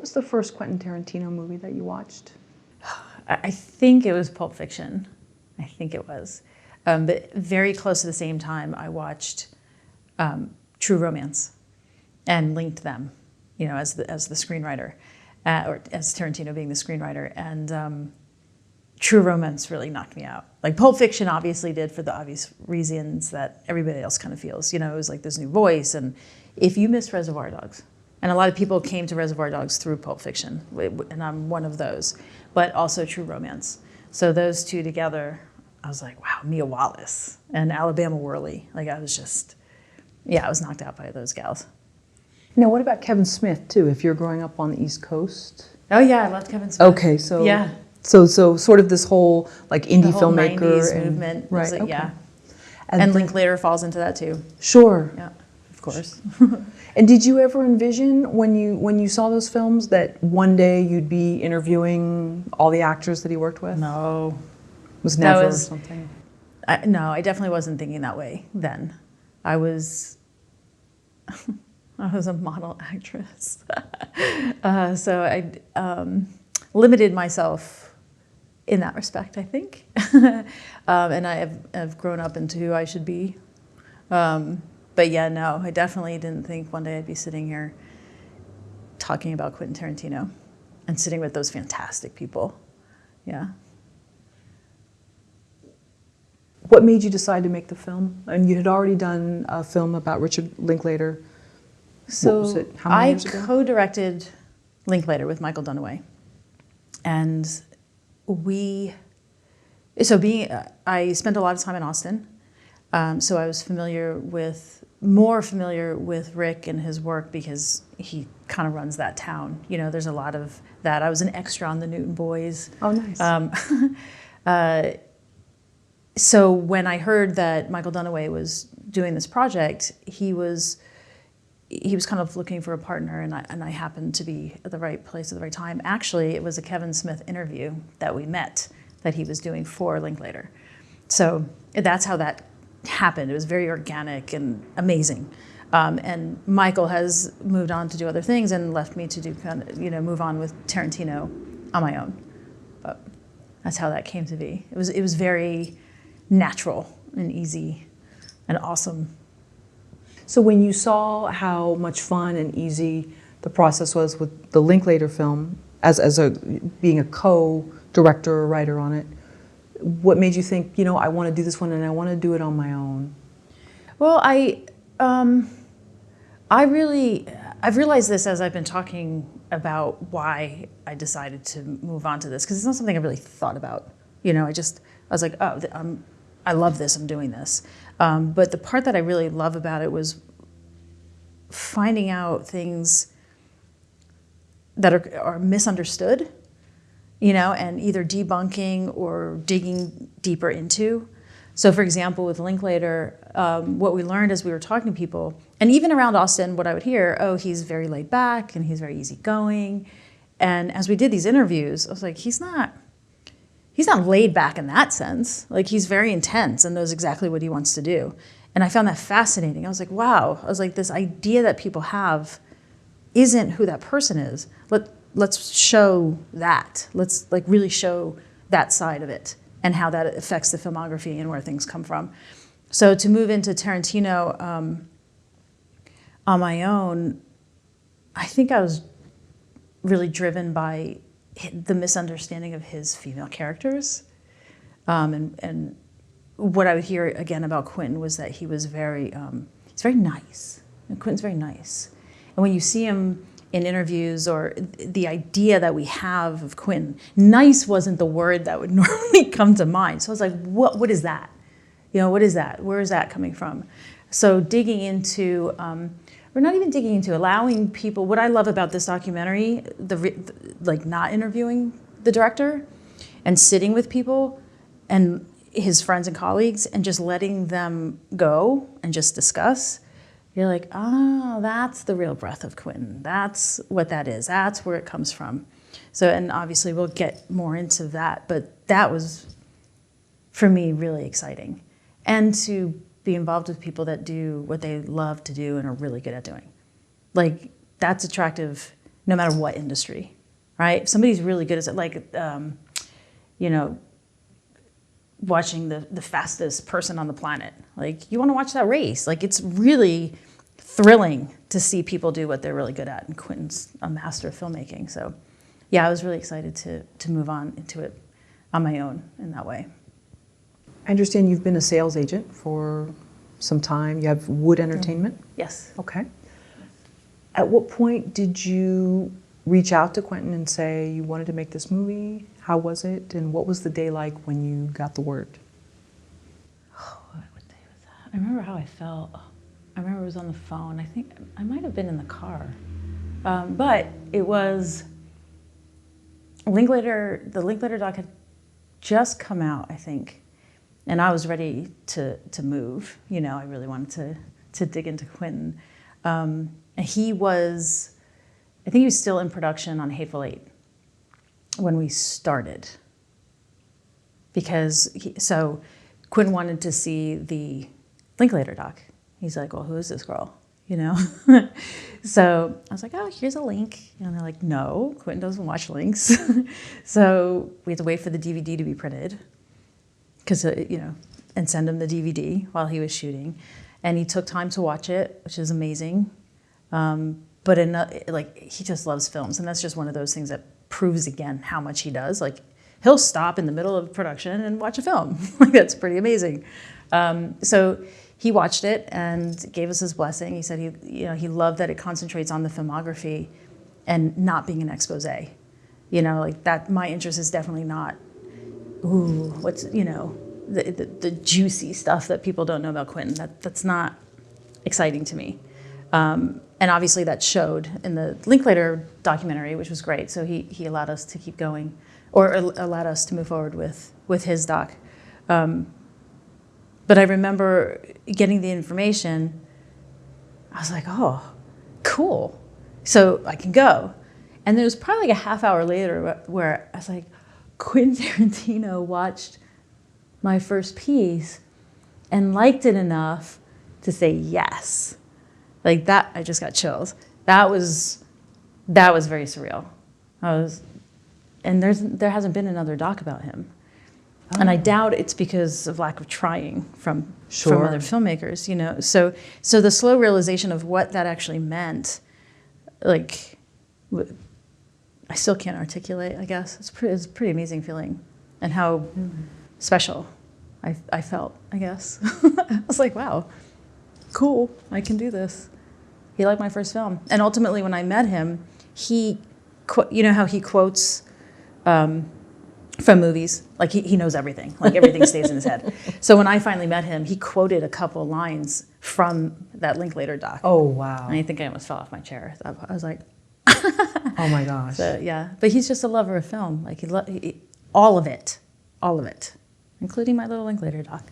was the first Quentin Tarantino movie that you watched? I think it was Pulp Fiction. I think it was. But very close to the same time, I watched True Romance and linked them, you know, as the screenwriter, or as Tarantino being the screenwriter. And True Romance really knocked me out. Like Pulp Fiction obviously did for the obvious reasons that everybody else kind of feels. You know, it was like this new voice. And if you miss Reservoir Dogs, and a lot of people came to Reservoir Dogs through Pulp Fiction, and I'm one of those, but also True Romance. So those two together, I was like, wow, Mia Wallace and Alabama Worley. Like I was just, yeah, I was knocked out by those gals. Now, what about Kevin Smith, too, if you're growing up on the East Coast? Oh, yeah, I loved Kevin Smith. Okay, so yeah. So sort of this whole, like, indie the whole filmmaker. 90s movement. Right, like, okay. Yeah. And Linklater falls into that, too. Sure. Yeah, of course. And did you ever envision, when you saw those films, that one day you'd be interviewing all the actors that he worked with? No. Was never something? No, I definitely wasn't thinking that way then. I was a model actress. So I limited myself in that respect, I think. And I have grown up into who I should be. But yeah, no, I definitely didn't think one day I'd be sitting here talking about Quentin Tarantino and sitting with those fantastic people. Yeah. What made you decide to make the film? And you had already done a film about Richard Linklater. So what was it? How many years ago? I co-directed Linklater with Michael Dunaway. And I spent a lot of time in Austin. So I was more familiar with Rick and his work because he kind of runs that town. You know, there's a lot of that. I was an extra on the Newton Boys. Oh, nice. So when I heard that Michael Dunaway was doing this project, he was kind of looking for a partner, and I happened to be at the right place at the right time. Actually, it was a Kevin Smith interview that we met that he was doing for Linklater. So that's how that happened. It was very organic and amazing. And Michael has moved on to do other things and left me to do move on with Tarantino on my own. But that's how that came to be. It was very natural and easy and awesome. So when you saw how much fun and easy the process was with the Linklater film, being a co-director or writer on it, what made you think, I want to do this one and I want to do it on my own? Well, I've realized this as I've been talking about why I decided to move on to this, because it's not something I really thought about. I was like, oh, I love this, I'm doing this. But the part that I really love about it was finding out things that are misunderstood, and either debunking or digging deeper into. So for example, with Linklater, what we learned as we were talking to people, and even around Austin, what I would hear, oh, he's very laid back and he's very easygoing. And as we did these interviews, I was like, he's not laid back in that sense. Like, he's very intense and knows exactly what he wants to do. And I found that fascinating. I was like, wow. I was like, this idea that people have isn't who that person is. Let's show that. Let's really show that side of it and how that affects the filmography and where things come from. So to move into Tarantino on my own, I think I was really driven by the misunderstanding of his female characters. And what I would hear again about Quentin was that he was he's very nice. And Quentin's very nice. And when you see him in interviews, or the idea that we have of Quentin, nice wasn't the word that would normally come to mind. So I was like, what is that? What is that? Where is that coming from? So digging into, we're not even digging into, allowing people, what I love about this documentary, not interviewing the director and sitting with people and his friends and colleagues and just letting them go and just discuss. You're like, oh, that's the real breath of Quentin. That's what that is. That's where it comes from. So, and obviously we'll get more into that, but that was, for me, really exciting. And to be involved with people that do what they love to do and are really good at doing. Like, that's attractive no matter what industry, right? If somebody's really good at it, like, you know, watching the fastest person on the planet. Like, you want to watch that race. Like, it's really thrilling to see people do what they're really good at. And Quentin's a master of filmmaking. So, yeah, I was really excited to move on into it on my own in that way. I understand you've been a sales agent for some time. You have Wood Entertainment? Yes. Okay. At what point did you reach out to Quentin and say you wanted to make this movie? How was it? And what was the day like when you got the word? Oh, what day was that? I remember how I felt. I remember it was on the phone. I think I might have been in the car. But it was Linklater, the Linklater doc had just come out, I think. And I was ready to move. You know, I really wanted to dig into Quentin. And he was, I think he was still in production on Hateful Eight when we started. Because, so Quentin wanted to see the Linklater doc. He's like, well, who is this girl? You know? So I was like, oh, here's a link. And they're like, no, Quentin doesn't watch links. So we had to wait for the DVD to be printed. Because, you know, and send him the DVD while he was shooting. And he took time to watch it, which is amazing. But like, he just loves films. And that's just one of those things that proves again how much he does. Like, he'll stop in the middle of production and watch a film. Like, that's pretty amazing. So he watched it and gave us his blessing. He said he loved that it concentrates on the filmography and not being an expose. You know, like that, my interest is definitely not, ooh, what's, you know, the juicy stuff that people don't know about Quentin. That's not exciting to me. And obviously that showed in the Linklater documentary, which was great. So he allowed us to keep going, or allowed us to move forward with his doc. But I remember getting the information, I was like, oh, cool. So I can go. And there was probably like a half hour later where I was like, Quentin Tarantino watched my first piece and liked it enough to say yes. Like that, I just got chills. That was very surreal. And there hasn't been another doc about him. Oh. And I doubt it's because of lack of trying from other filmmakers, you know. So the slow realization of what that actually meant, like, I still can't articulate, I guess. It's a pretty amazing feeling, and how special I felt, I guess. I was like, wow, cool, I can do this. He liked my first film. And ultimately, when I met him, you know how he quotes from movies? Like, he knows everything. Like, everything stays in his head. So when I finally met him, he quoted a couple lines from that Linklater doc. Oh, wow. And I think I almost fell off my chair. I was like, oh my gosh. So, yeah. But he's just a lover of film. Like, all of it, including my little Linklater doc.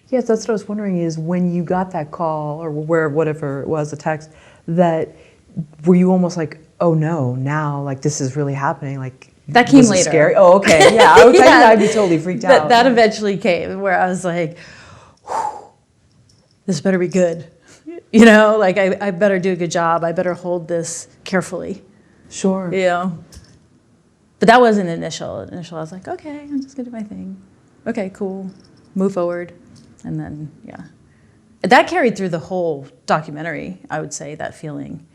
Yes, that's what I was wondering, is when you got that call, or whatever it was, the text, were you almost like, oh no, now, like, this is really happening? Like, that came later. Scary? Oh, okay. Yeah, I would think I'd be totally freaked out. That eventually came, where I was like, this better be good. You know, like, I better do a good job. I better hold this carefully. Sure. You know? But that wasn't initial. I was like, okay, I'm just going to do my thing. Okay, cool. Move forward. And then, yeah. That carried through the whole documentary, I would say, that feeling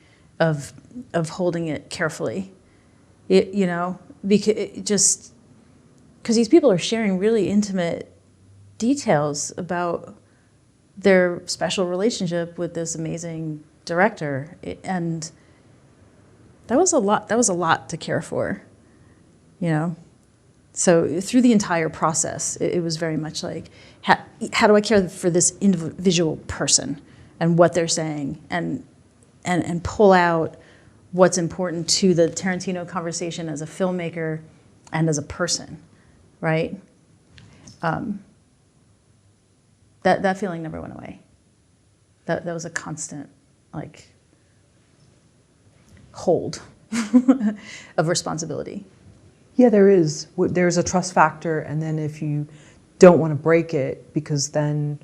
of holding it carefully. You know, because these people are sharing really intimate details about their special relationship with this amazing director, and that was a lot to care for, you know. So through the entire process, it was very much like, how do I care for this individual person and what they're saying, and pull out what's important to the Tarantino conversation as a filmmaker and as a person, right? That feeling never went away. That was a constant, like, hold of responsibility. Yeah, there is. There's a trust factor, and then if you don't want to break it, because then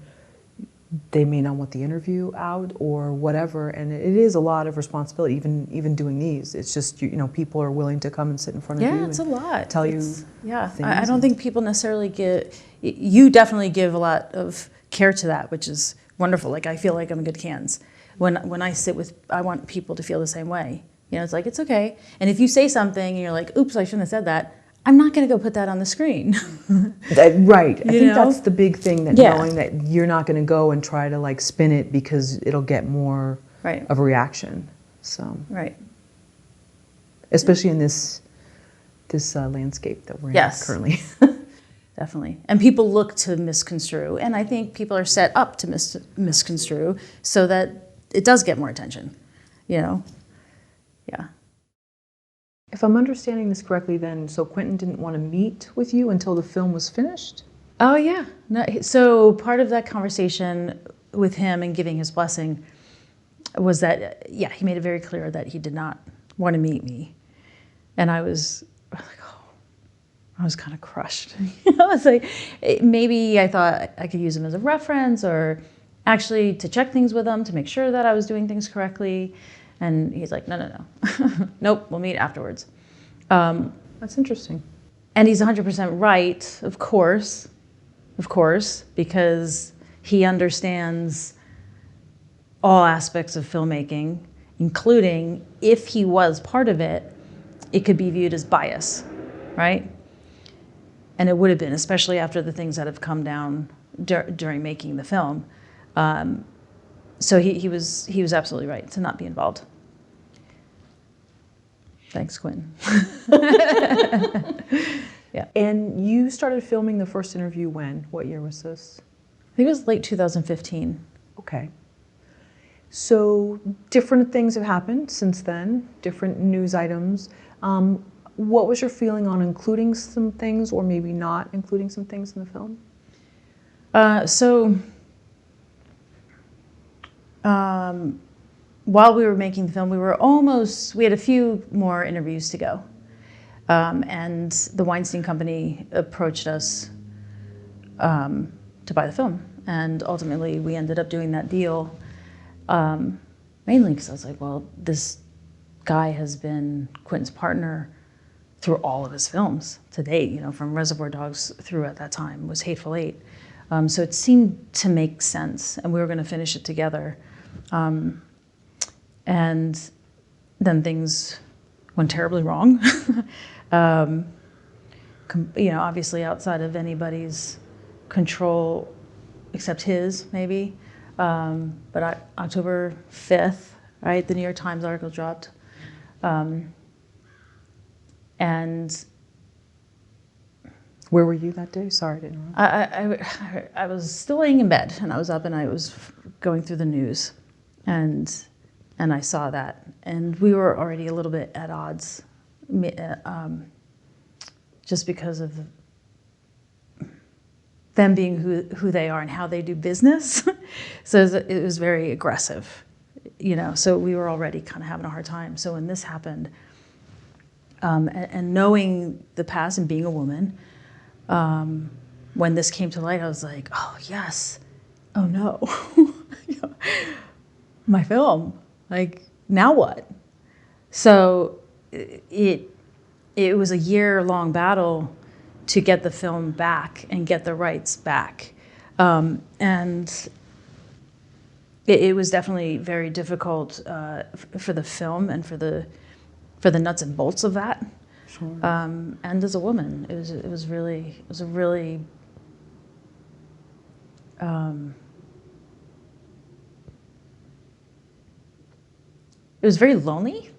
they may not want the interview out or whatever, and it is a lot of responsibility. Even doing these, it's just people are willing to come and sit in front of you. Yeah, it's a lot. Tell you. Yeah, things I don't think people necessarily give. You definitely give a lot of care to that, which is wonderful. Like I feel like I'm in good hands when I sit with. I want people to feel the same way. It's like it's okay. And if you say something and you're like, "Oops, I shouldn't have said that," I'm not going to go put that on the screen. Right. I think that's the big thing, that Yeah. knowing that you're not going to go and try to like spin it because it'll get more Right. of a reaction. So, Right. especially in this landscape that we're in currently. Definitely. And people look to misconstrue. And I think people are set up to misconstrue so that it does get more attention. Yeah. If I'm understanding this correctly, then, so Quentin didn't want to meet with you until the film was finished? Oh, yeah. No, so part of that conversation with him and giving his blessing was that, he made it very clear that he did not want to meet me. And I was like, I was kind of crushed. I was like, maybe I thought I could use him as a reference, or actually to check things with him to make sure that I was doing things correctly. And he's like, no. Nope, we'll meet afterwards. That's interesting. And he's 100% right, of course, because he understands all aspects of filmmaking, including if he was part of it, it could be viewed as bias, right? And it would have been, especially after the things that have come down during making the film. So he was absolutely right to not be involved. Thanks, Quentin. Yeah. And you started filming the first interview when? What year was this? I think it was late 2015. Okay. So different things have happened since then, different news items. What was your feeling on including some things or maybe not including some things in the film? While we were making the film, we had a few more interviews to go. And the Weinstein Company approached us to buy the film. And ultimately, we ended up doing that deal, mainly because I was like, well, this guy has been Quentin's partner through all of his films to date, from Reservoir Dogs through at that time was Hateful Eight. So it seemed to make sense, and we were going to finish it together. And then things went terribly wrong. Obviously outside of anybody's control, except his, maybe. But October 5th, right, the New York Times article dropped. And where were you that day? Sorry to interrupt. I was still laying in bed, and I was up, and I was going through the news, and I saw that, and we were already a little bit at odds, just because of them being who they are and how they do business. So it was very aggressive, So we were already kind of having a hard time. So when this happened, and knowing the past and being a woman. When this came to light, I was like, oh, yes. Oh, no. My film. Like, now what? So it was a year-long battle to get the film back and get the rights back. And it was definitely very difficult for the film and for the nuts and bolts of that. Sure. And as a woman, it was a really it was very lonely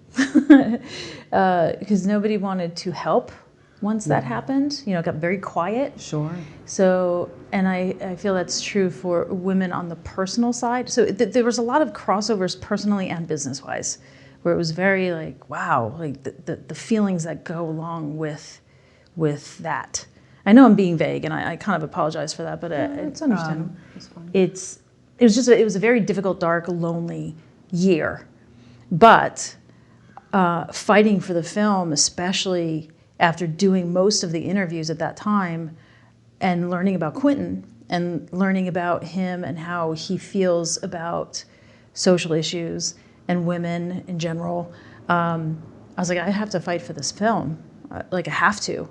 because nobody wanted to help once that happened. It got very quiet. Sure. So, and I feel that's true for women on the personal side. So there was a lot of crossovers personally and business-wise, where it was very like, wow, like the feelings that go along with that. I know I'm being vague, and I kind of apologize for that, but it's understandable. It's fine. It was a very difficult, dark, lonely year. But fighting for the film, especially after doing most of the interviews at that time and learning about Quentin and learning about him and how he feels about social issues and women in general, I was like, I have to fight for this film. Like, I have to,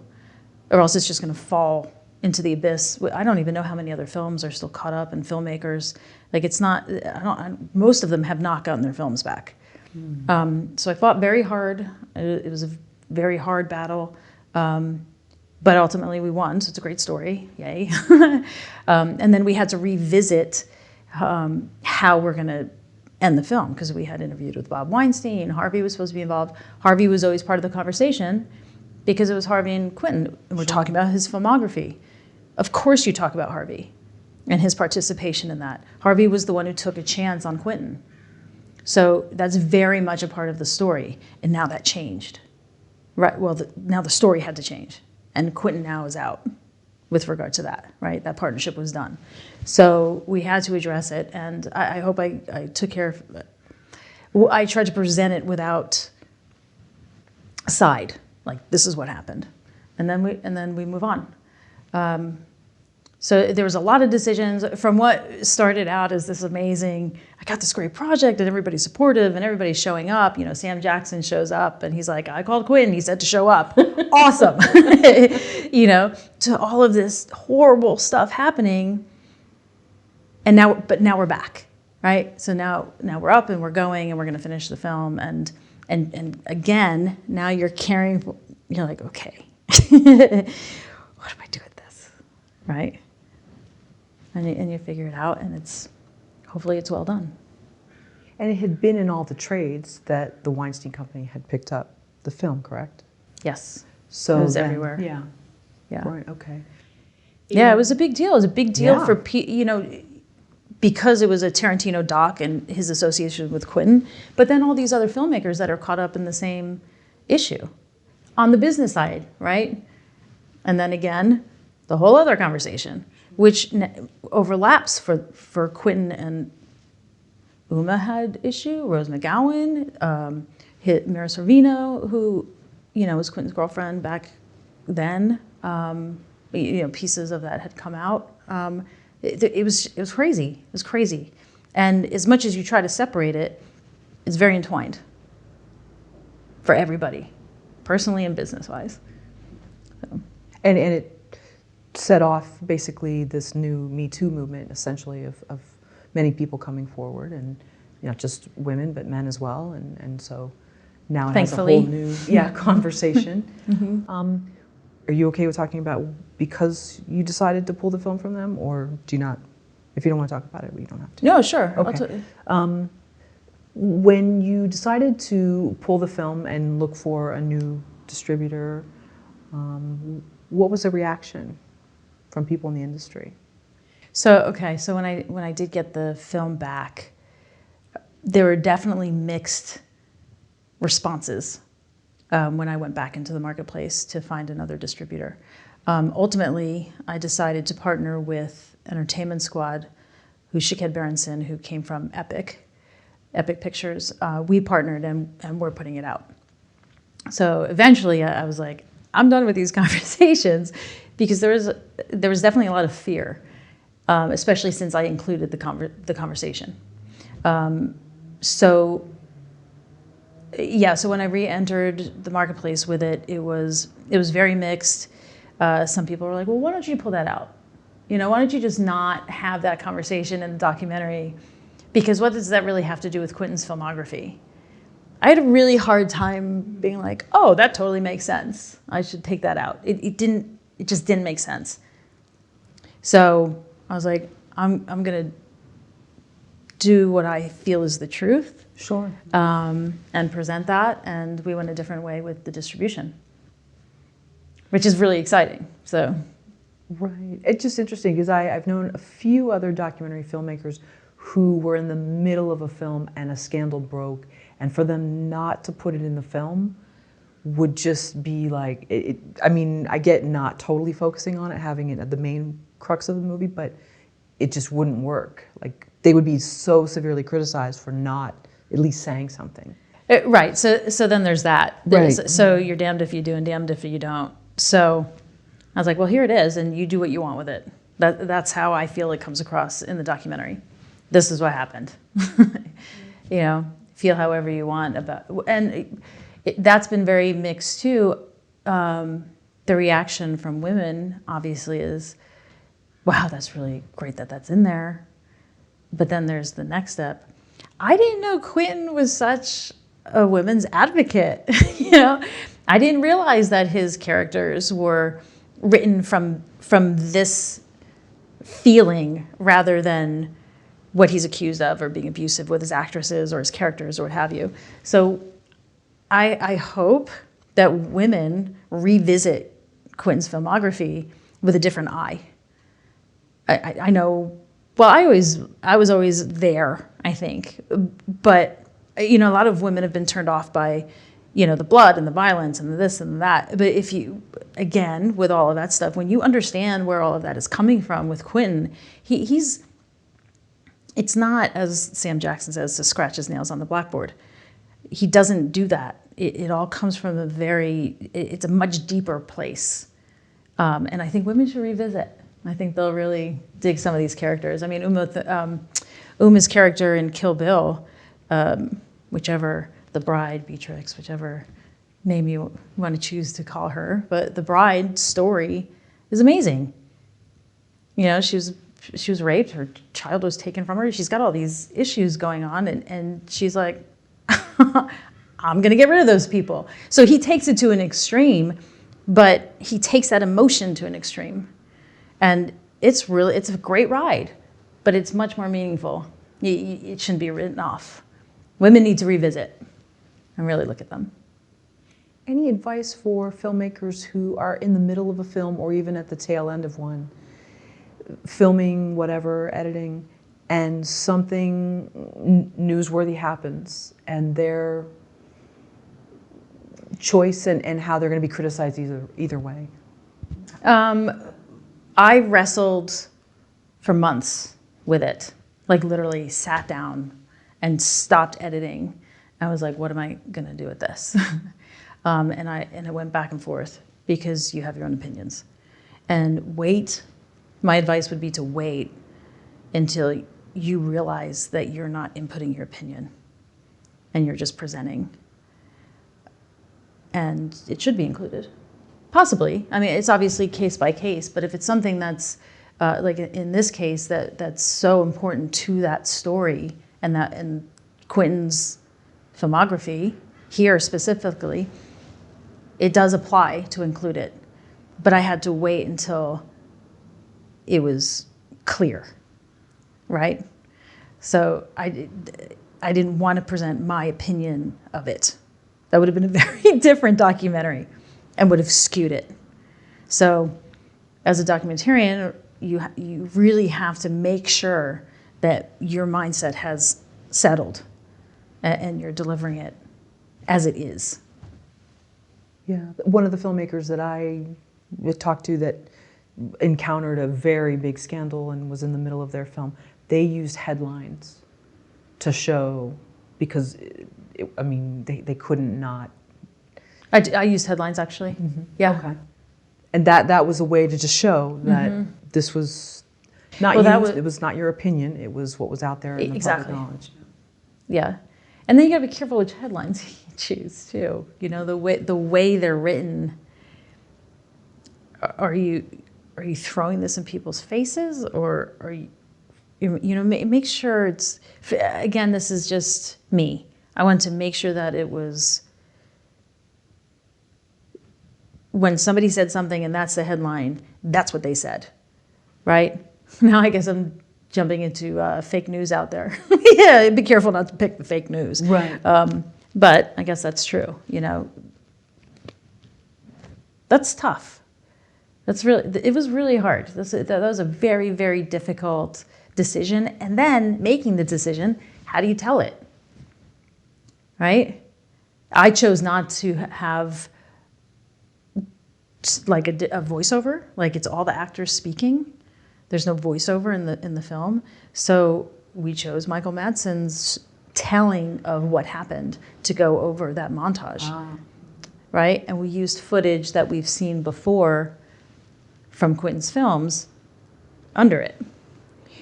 or else it's just going to fall into the abyss. I don't even know how many other films are still caught up in filmmakers. Like, it's not, most of them have not gotten their films back. So I fought very hard. It was a very hard battle. But ultimately we won, so it's a great story, yay. And then we had to revisit how we're gonna end the film, because we had interviewed with Bob Weinstein, Harvey was supposed to be involved. Harvey was always part of the conversation because it was Harvey and Quentin, and we're talking about his filmography. Of course you talk about Harvey and his participation in that. Harvey was the one who took a chance on Quentin. So that's very much a part of the story, and now that changed. Right, well, now the story had to change. And Quentin now is out with regard to that, right? That partnership was done. So we had to address it, and I hope I took care of it. Well, I tried to present it without a side, like this is what happened. And then we move on. So there was a lot of decisions from what started out as this amazing, I got this great project and everybody's supportive and everybody's showing up. You know, Sam Jackson shows up and he's like, I called Quentin, he said to show up. Awesome. You know, to all of this horrible stuff happening. And now we're back, right? So now we're up and we're going and we're going to finish the film. And again, now you're like, okay, what do I do with this, right? And you figure it out, and hopefully it's well done. And it had been in all the trades that the Weinstein Company had picked up the film, correct? Yes. So it was everywhere. Yeah. Yeah. Right. Okay. Yeah, it was a big deal. It was a big deal Yeah. for because it was a Tarantino doc and his association with Quentin, but then all these other filmmakers that are caught up in the same issue on the business side, right? And then again, the whole other conversation, which overlaps for Quentin and Uma had issue, Rose McGowan, Mira Sorvino, who, was Quentin's girlfriend back then. Pieces of that had come out. It was crazy. It was crazy. And as much as you try to separate it, it's very entwined for everybody, personally and business-wise. So. And it set off basically this new Me Too movement, essentially, of many people coming forward, and not just women, but men as well. And so now it Thankfully. has a whole new conversation. Mm-hmm. Are you okay with talking about because you decided to pull the film from them, or do you not? If you don't want to talk about it, you don't have to. No, sure. Okay. When you decided to pull the film and look for a new distributor, what was the reaction from people in the industry? So when I did get the film back, there were definitely mixed responses when I went back into the marketplace to find another distributor. Ultimately, I decided to partner with Entertainment Squad, who's Shaked Berenson, who came from Epic Pictures. We partnered and we're putting it out. So eventually I was like, I'm done with these conversations, because there was definitely a lot of fear, especially since I included the conversation. So when I re-entered the marketplace with it, it was very mixed. Some people were like, well, why don't you pull that out? Why don't you just not have that conversation in the documentary? Because what does that really have to do with Quentin's filmography? I had a really hard time being like, oh, that totally makes sense. I should take that out. It just didn't make sense. So I was like, I'm gonna do what I feel is the truth. Sure. And present that, and we went a different way with the distribution, which is really exciting. So. Right. It's just interesting because I've known a few other documentary filmmakers who were in the middle of a film and a scandal broke, and for them not to put it in the film would just be like, I get not totally focusing on it, having it at the main crux of the movie, but it just wouldn't work. Like, they would be so severely criticized for not at least saying something. Right. So then there's that. Right. So you're damned if you do and damned if you don't. So I was like, well, here it is, and you do what you want with it. That's how I feel it comes across in the documentary. This is what happened. You know, feel however you want about, and that's been very mixed too. The reaction from women obviously is, wow, that's really great that that's in there. But then there's the next step. I didn't know Quentin was such a women's advocate. You know, I didn't realize that his characters were written from this feeling rather than what he's accused of or being abusive with his actresses or his characters or what have you. So I hope that women revisit Quentin's filmography with a different eye. I know, well, I was always there, I think. But, you know, a lot of women have been turned off by, you know, the blood and the violence and the this and that. But if you, again, with all of that stuff, when you understand where all of that is coming from with Quentin, it's not, as Sam Jackson says, to scratch his nails on the blackboard. He doesn't do that. It all comes from it's a much deeper place. And I think women should revisit. I think they'll really dig some of these characters. I mean, Uma's character in Kill Bill, whichever, the bride, Beatrix, whichever name you want to choose to call her, but the bride story is amazing. You know, she was raped, her child was taken from her, she's got all these issues going on, and she's like, I'm gonna get rid of those people. So he takes it to an extreme, but he takes that emotion to an extreme. And it's a great ride, but it's much more meaningful. It shouldn't be written off. Women need to revisit and really look at them. Any advice for filmmakers who are in the middle of a film or even at the tail end of one, filming, whatever, editing, and something newsworthy happens and their choice and how they're going to be criticized either way? I wrestled for months with it, like literally sat down and stopped editing. I was like, what am I going to do with this? And I went back and forth because you have your own opinions. And wait, my advice would be to wait until you realize that you're not inputting your opinion and you're just presenting. And it should be included. Possibly. I mean, it's obviously case by case, but if it's something that's, like in this case, that's so important to that story and Quentin's filmography, here specifically, it does apply to include it. But I had to wait until it was clear, right? So I didn't want to present my opinion of it. That would have been a very different documentary and would have skewed it. So as a documentarian, you really have to make sure that your mindset has settled and you're delivering it as it is. Yeah, one of the filmmakers that I talked to that encountered a very big scandal and was in the middle of their film, they used headlines to show, because I mean, they couldn't not. I used headlines, actually. Mm-hmm. Yeah. Okay. And that was a way to just show that this was not it was not your opinion, it was what was out there in the public knowledge. Yeah. And then you gotta be careful which headlines you choose too. You know, the way they're written. Are you throwing this in people's faces, or are you know, make sure it's, again, this is just me. I want to make sure that it was, when somebody said something and that's the headline, that's what they said, right? Now I guess I'm jumping into fake news out there. Yeah, be careful not to pick the fake news. Right. But I guess that's true, you know. That's tough. It was really hard. That was a very, very difficult decision. And then making the decision, how do you tell it? Right? I chose not to have like a voiceover, like it's all the actors speaking. There's no voiceover in the film. So we chose Michael Madsen's telling of what happened to go over that montage. Right? And we used footage that we've seen before from Quentin's films, under it,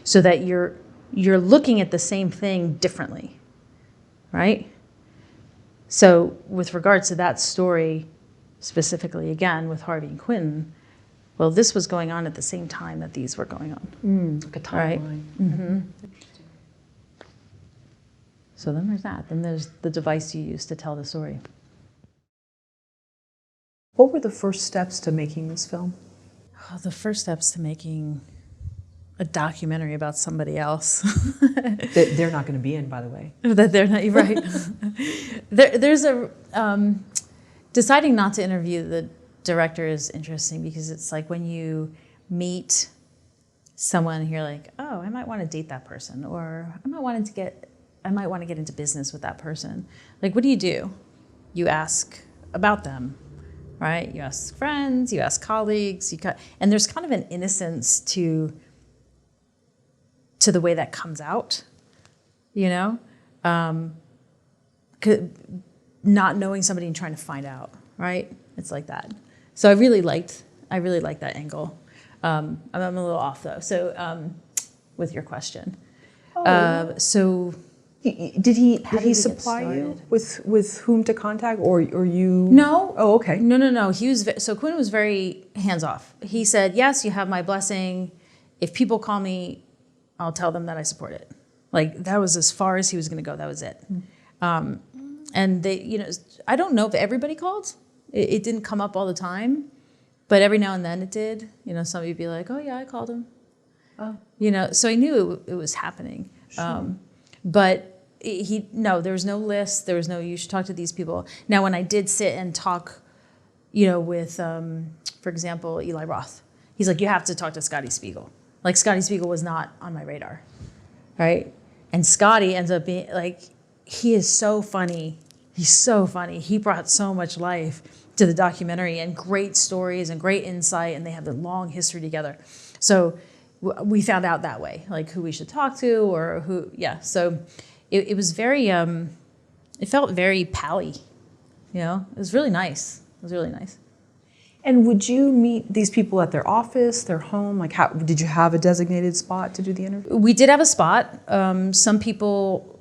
so that you're looking at the same thing differently, right? So with regards to that story, specifically again with Harvey and Quentin, well, this was going on at the same time that these were going on. Like a timeline. Right? Mm-hmm. So then there's that. Then there's the device you use to tell the story. What were the first steps to making this film? Oh, the first steps to making a documentary about somebody else. That they're not going to be in, by the way. That they're not, right. There's a, deciding not to interview the director is interesting, because it's like when you meet someone and you're like, oh, I might want to date that person, or I might want to get into business with that person. Like, what do? You ask about them, right? You ask friends, you ask colleagues, and there's kind of an innocence to the way that comes out, you know? Not knowing somebody and trying to find out, right? It's like that. So I really liked that angle. I'm a little off though. So with your question, so did he supply you with whom to contact, or you? No. Oh, okay. No. So Quentin was very hands off. He said, yes, you have my blessing. If people call me, I'll tell them that I support it. Like, that was as far as he was going to go. That was it. And they, I don't know if everybody called. It didn't come up all the time, but every now and then it did. Somebody would be like, oh yeah, I called him. Oh. So I knew it was happening. Sure. But there was no list. There was no, you should talk to these people. Now, when I did sit and talk, with, for example, Eli Roth, he's like, you have to talk to Scotty Spiegel. Like, Scotty Spiegel was not on my radar, right? And Scotty ends up being, like, he is so funny. He's so funny. He brought so much life to the documentary, and great stories and great insight, and they have a long history together. So we found out that way, like who we should talk to, or who, yeah. So it was very, it felt very pally, It was really nice. It was really nice. And would you meet these people at their office, their home? Like, how did you have a designated spot to do the interview? We did have a spot. Some people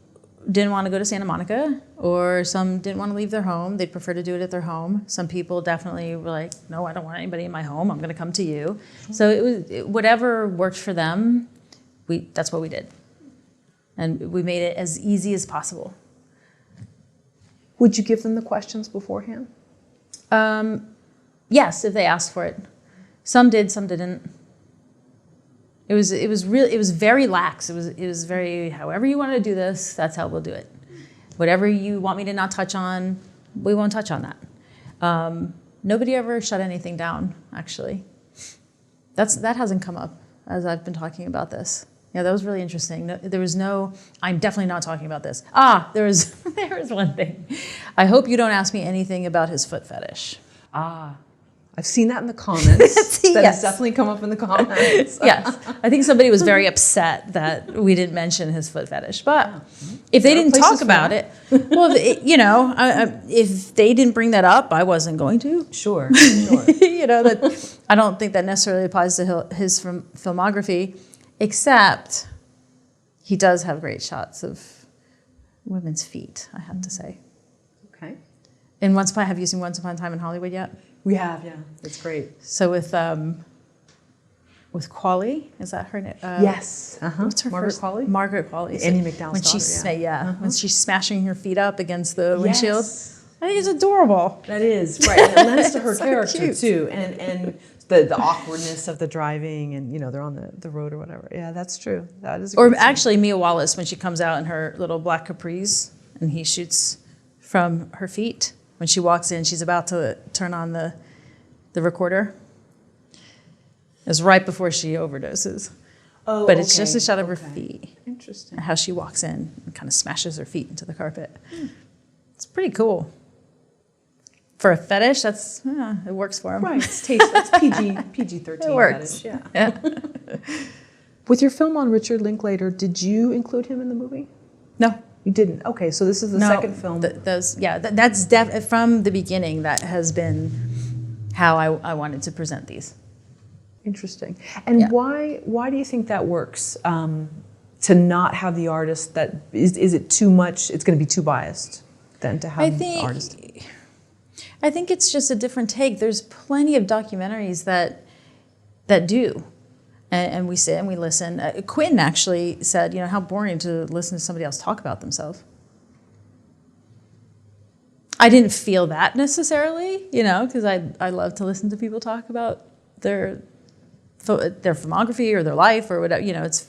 didn't want to go to Santa Monica, or some didn't want to leave their home. They'd prefer to do it at their home. Some people definitely were like, no, I don't want anybody in my home. I'm going to come to you. So it was whatever worked for them. That's what we did, and we made it as easy as possible. Would you give them the questions beforehand? Yes, if they asked for it. Some did, some didn't. It was very lax. It was very, however you want to do this, that's how we'll do it. Whatever you want me to not touch on, we won't touch on that. Nobody ever shut anything down, actually. That hasn't come up as I've been talking about this. Yeah, that was really interesting. There was no, I'm definitely not talking about this. There was one thing. I hope you don't ask me anything about his foot fetish. I've seen that in the comments. That Yes. has definitely come up in the comments. Yes. I think somebody was very upset that we didn't mention his foot fetish. But if they didn't talk about it, well, if they didn't bring that up, I wasn't going to. Sure. That I don't think that necessarily applies to his filmography, except he does have great shots of women's feet, I have to say. Okay. And have you seen Once Upon a Time in Hollywood yet? We have, yeah. It's great. So with Qualley, is that her name? Yes. What's her Margaret first? Qualley? Margaret Qualley. Annie McDowell's daughter, when she's smashing her feet up against the windshield. Yes. I think it's adorable. That is, right. And it lends to her So character, cute. too. And the awkwardness of the driving, and, they're on the road or whatever. Yeah, that's true. That is a Or great scene. actually, Mia Wallace, when she comes out in her little black capris, and he shoots from her feet. When she walks in, she's about to turn on the recorder. It's right before she overdoses. Oh, But it's just a shot of her okay. feet. Interesting. How she walks in and kind of smashes her feet into the carpet. It's pretty cool. For a fetish, it works for him. Right, it's taste. That's PG-13 It works. fetish, yeah. With your film on Richard Linklater, did you include him in the movie? No. You didn't? Okay, so this is the second film. That's from the beginning. That has been how I wanted to present these. Interesting. And Yeah. why do you think that works? To not have the artist, that is it too much? It's going to be too biased than to have the artist. I think it's just a different take. There's plenty of documentaries that do, and we sit and we listen. Quentin actually said, how boring to listen to somebody else talk about themselves. I didn't feel that necessarily, because I love to listen to people talk about their filmography or their life or whatever.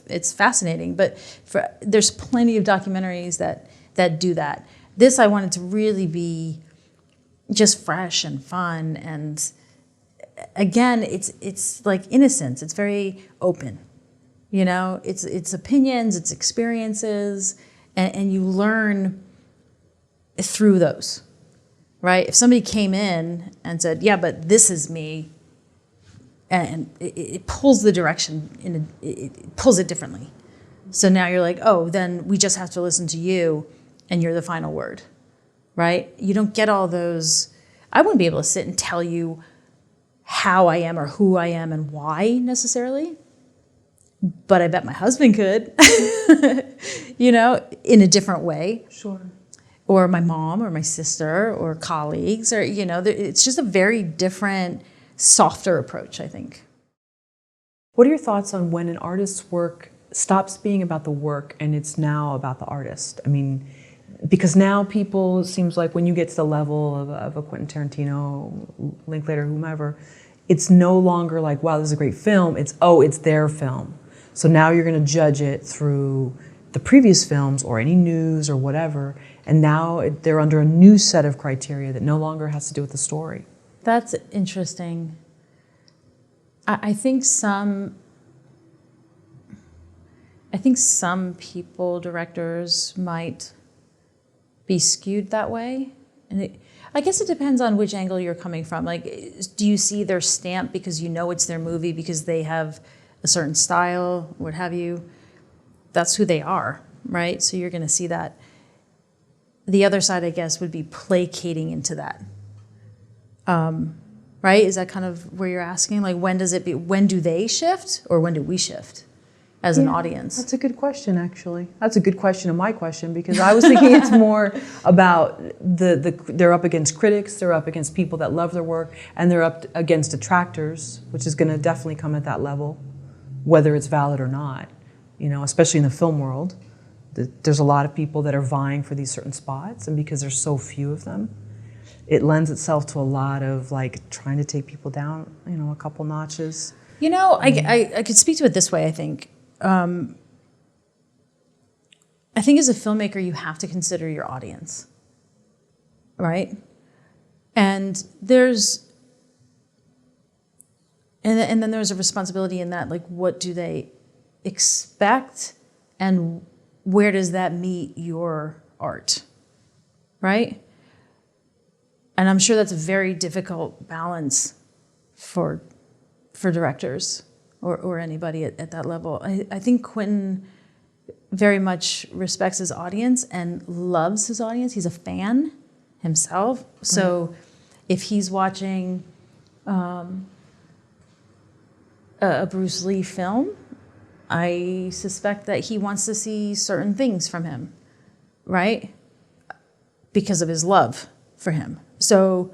It's fascinating. But there's plenty of documentaries that do that. This I wanted to really be just fresh and fun, and again, it's like innocence. It's very open. It's opinions, it's experiences, and you learn through those. Right? If somebody came in and said, "Yeah, but this is me," and it pulls the direction it pulls it differently. So now you're like, "Oh, then we just have to listen to you, and you're the final word." Right? You don't get all those. I wouldn't be able to sit and tell you how I am or who I am and why necessarily, but I bet my husband could. In a different way. Sure. Or my mom or my sister or colleagues, or, it's just a very different, softer approach, I think. What are your thoughts on when an artist's work stops being about the work and it's now about the artist? I mean, because now people, it seems like when you get to the level of a Quentin Tarantino, Linklater, whomever, it's no longer like, wow, this is a great film. It's their film. So now you're going to judge it through the previous films or any news or whatever. And now they're under a new set of criteria that no longer has to do with the story. That's interesting. I think some people, directors, might be skewed that way. And I guess it depends on which angle you're coming from. Like, do you see their stamp because it's their movie, because they have a certain style, what have you? That's who they are, right? So you're going to see that. The other side, I guess, would be placating into that. Right? Is that kind of where you're asking? Like, when do they shift, or when do we shift as an audience? That's a good question, actually. That's a good question of my question, because I was thinking it's more about they're up against critics, they're up against people that love their work, and they're up against detractors, which is going to definitely come at that level, whether it's valid or not. Especially in the film world. There's a lot of people that are vying for these certain spots, and because there's so few of them, it lends itself to a lot of trying to take people down, a couple notches. I could speak to it this way, I think. I think as a filmmaker, you have to consider your audience, right? And and then there's a responsibility in that, what do they expect, and where does that meet your art, right? And I'm sure that's a very difficult balance for directors or anybody at that level. I think Quentin very much respects his audience and loves his audience. He's a fan himself. So if he's watching a Bruce Lee film, I suspect that he wants to see certain things from him, right? Because of his love for him. So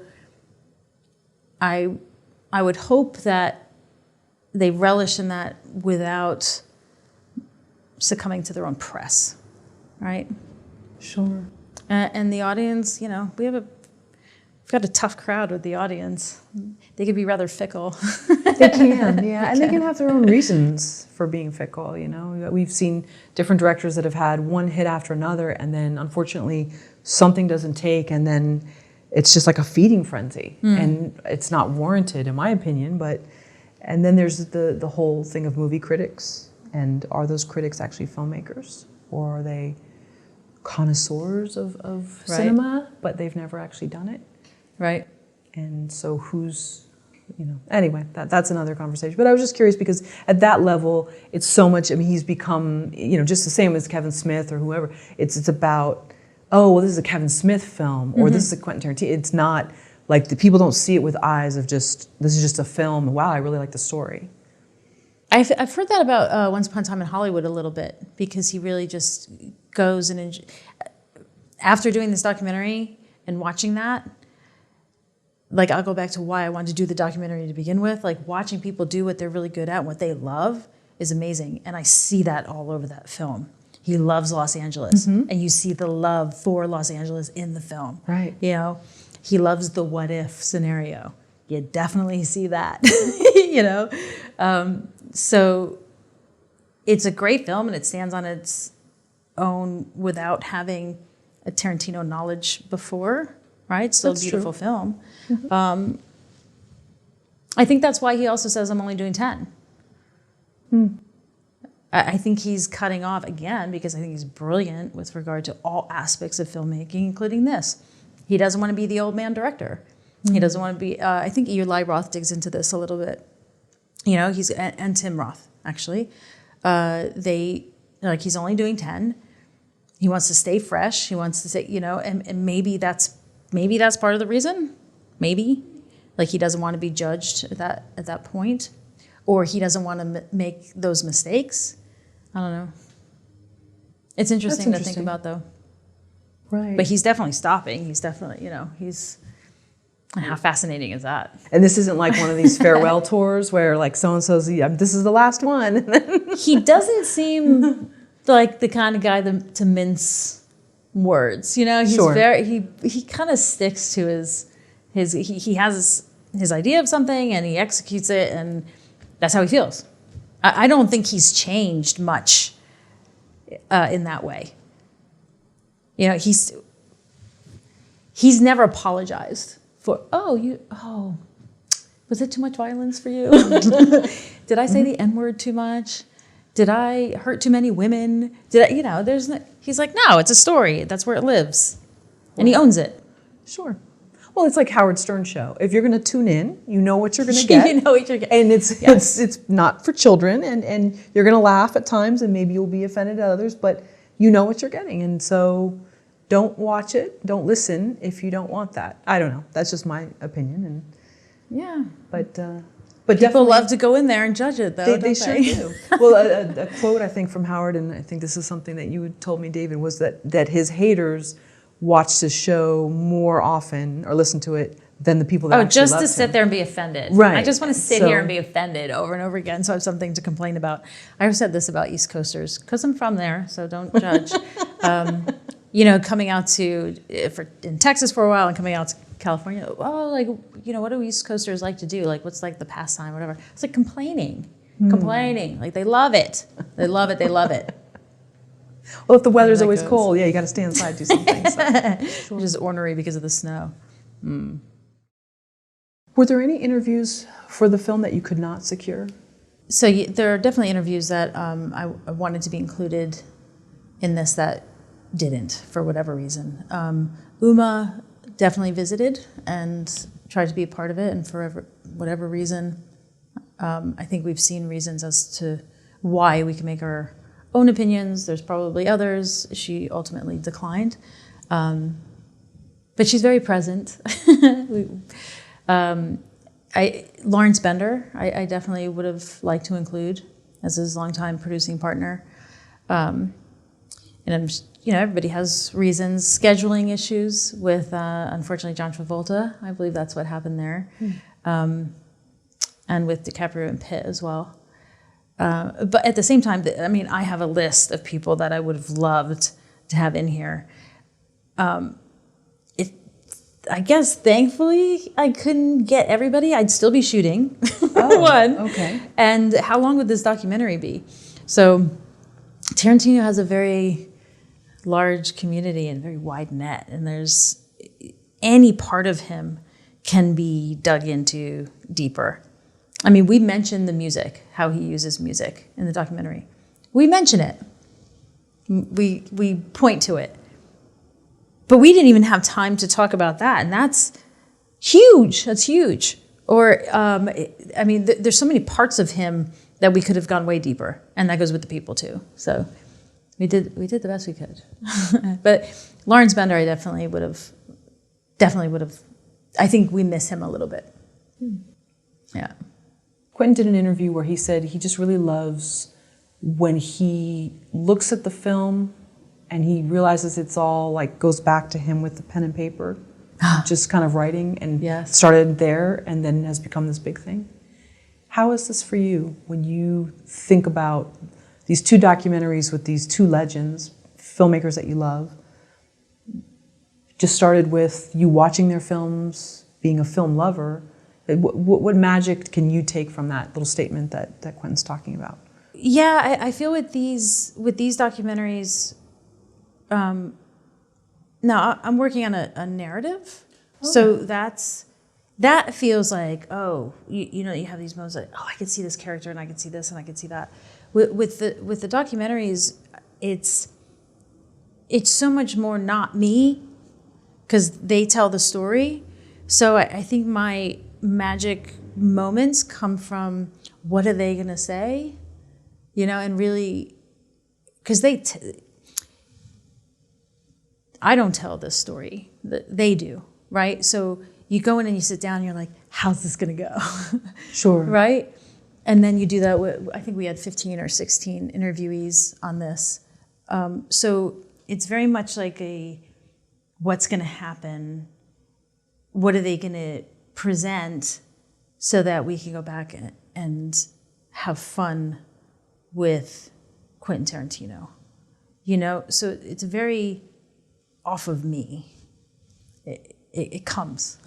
I would hope that they relish in that without succumbing to their own press, right? Sure. And the audience, we've got a tough crowd with the audience. They could be rather fickle. They can, yeah. And they can have their own reasons for being fickle, We've seen different directors that have had one hit after another, and then unfortunately something doesn't take, and then it's just like a feeding frenzy. And it's not warranted, in my opinion, and then there's the whole thing of movie critics. And are those critics actually filmmakers? Or are they connoisseurs of cinema, but they've never actually done it? Right. And so anyway, that's another conversation. But I was just curious because at that level, it's so much, he's become, just the same as Kevin Smith or whoever. It's about, this is a Kevin Smith film, or this is a Quentin Tarantino. It's not like the people don't see it with eyes of this is just a film. Wow, I really like the story. I've heard that about Once Upon a Time in Hollywood a little bit, because he really just goes and after doing this documentary and watching that, like I'll go back to why I wanted to do the documentary to begin with. Like watching people do what they're really good at, what they love, is amazing, and I see that all over that film. He loves Los Angeles, and you see the love for Los Angeles in the film. Right. You know, he loves the what if scenario. You definitely see that. You know, so it's a great film, and it stands on its own without having a Tarantino knowledge before. Right? Still a beautiful film. I think that's why he also says, I'm only doing 10. I think he's cutting off, again, because I think he's brilliant with regard to all aspects of filmmaking, including this. He doesn't want to be the old man director. He doesn't want to be, I think Eli Roth digs into this a little bit. You know, and Tim Roth, actually. He's only doing 10. He wants to stay fresh. He wants to say, you know, and maybe that's part of the reason. Maybe, like he doesn't want to be judged at that point, or he doesn't want to make those mistakes. I don't know. It's interesting to think about, though. Right. But he's definitely stopping. He's definitely, you know, how fascinating is that? And this isn't like one of these farewell tours where like so and so's this is the last one. He doesn't seem like the kind of guy to mince words. You know, he's he kind of sticks to he has his idea of something and he executes it, and that's how he feels. I don't think he's changed much in that way. You know, he's never apologized for, was it too much violence for you? Did I say the N-word too much? Did I hurt too many women? He's like, no, it's a story. That's where it lives. And he owns it. Sure. Well, it's like Howard Stern show. If you're going to tune in, you know what you're going to get. You know what you're getting. And it's not for children, and you're going to laugh at times, and maybe you'll be offended at others, but you know what you're getting. And so don't watch it, don't listen if you don't want that. I don't know. That's just my opinion. And yeah. But people love to go in there and judge it, though. They sure do. Well, a quote I think from Howard, and I think this is something that you told me, David, was that his haters watched his show more often or listened to it than the people that actually just loved to him. sit there and be offended. Right. I just want to sit here and be offended over and over again, so I have something to complain about. I've said this about East Coasters because I'm from there, so don't judge. You know, coming out in Texas for a while and coming out to California, what do East Coasters like to do? Like, what's like the pastime, whatever? It's like complaining. Like they love it. They love it. They love it. Well, if the weather's always cold, you got to stay inside, do something. So. Which is ornery because of the snow. Were there any interviews for the film that you could not secure? So there are definitely interviews that I wanted to be included in this that didn't, for whatever reason. Uma definitely visited and tried to be a part of it, and for whatever reason, I think we've seen reasons as to why we can make our own opinions. There's probably others. She ultimately declined. But she's very present. Lawrence Bender, I definitely would have liked to include as his longtime producing partner. And everybody has reasons. Scheduling issues with, unfortunately, John Travolta. I believe that's what happened there. And with DiCaprio and Pitt as well. But at the same time, I have a list of people that I would have loved to have in here. I guess, thankfully, I couldn't get everybody. I'd still be shooting, one. Okay. And how long would this documentary be? So Tarantino has a very large community and very wide net, and there's any part of him can be dug into deeper. We mentioned the music, how he uses music in the documentary. We mention it. We point to it. But we didn't even have time to talk about that, and that's huge. That's huge. Or, there's so many parts of him that we could have gone way deeper, and that goes with the people too. So we did the best we could. But Lawrence Bender, I definitely would have. I think we miss him a little bit. Yeah. Quentin did an interview where he said he just really loves when he looks at the film and he realizes it's all like goes back to him with the pen and paper, just kind of writing, and Yes. started there and then has become this big thing. How is this for you when you think about these two documentaries with these two legends, filmmakers that you love? Just started with you watching their films, being a film lover. What magic can you take from that little statement that Quentin's talking about? Yeah, I feel with these documentaries, now I'm working on a narrative, so that feels like, oh, you know, you have these moments like, oh, I could see this character and I could see this and I could see that. With the documentaries, it's so much more not me, because they tell the story. So I think my magic moments come from what are they gonna say, you know, and really, because I don't tell this story, they do, right? So you go in and you sit down and you're like, how's this gonna go? Sure. Right? And then you do that with, I think we had 15 or 16 interviewees on this. So it's very much like what's gonna happen, what are they gonna present, so that we can go back and have fun with Quentin Tarantino, you know? So it's very off of me. It comes.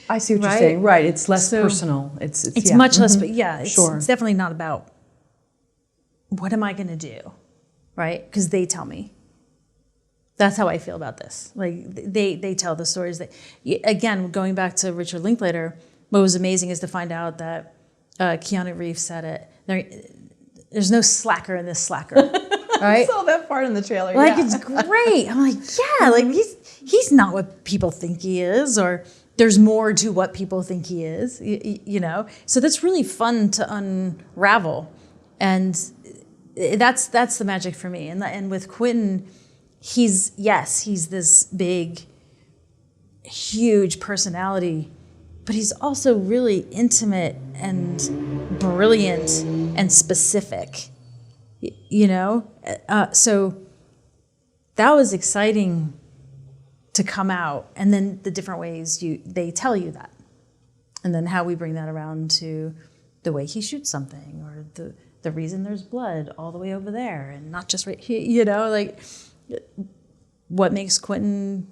I see what Right? you're saying. Right, it's less So personal. It's It's yeah. much less, Mhm. but yeah, it's Sure. definitely not about what am I gonna do, right? Because they tell me. That's how I feel about this. Like they tell the stories that, again, going back to Richard Linklater, what was amazing is to find out that Keanu Reeves said it. There's no slacker in this slacker, right? I saw that part in the trailer. Like, yeah. it's great. I'm like, yeah, like he's not what people think he is, or there's more to what people think he is, you know? So that's really fun to unravel. And that's the magic for me. And with Quentin, he's this big, huge personality, but he's also really intimate and brilliant and specific, you know? So that was exciting to come out. And then the different ways they tell you that. And then how we bring that around to the way he shoots something, or the reason there's blood all the way over there and not just right here, you know, like what makes Quentin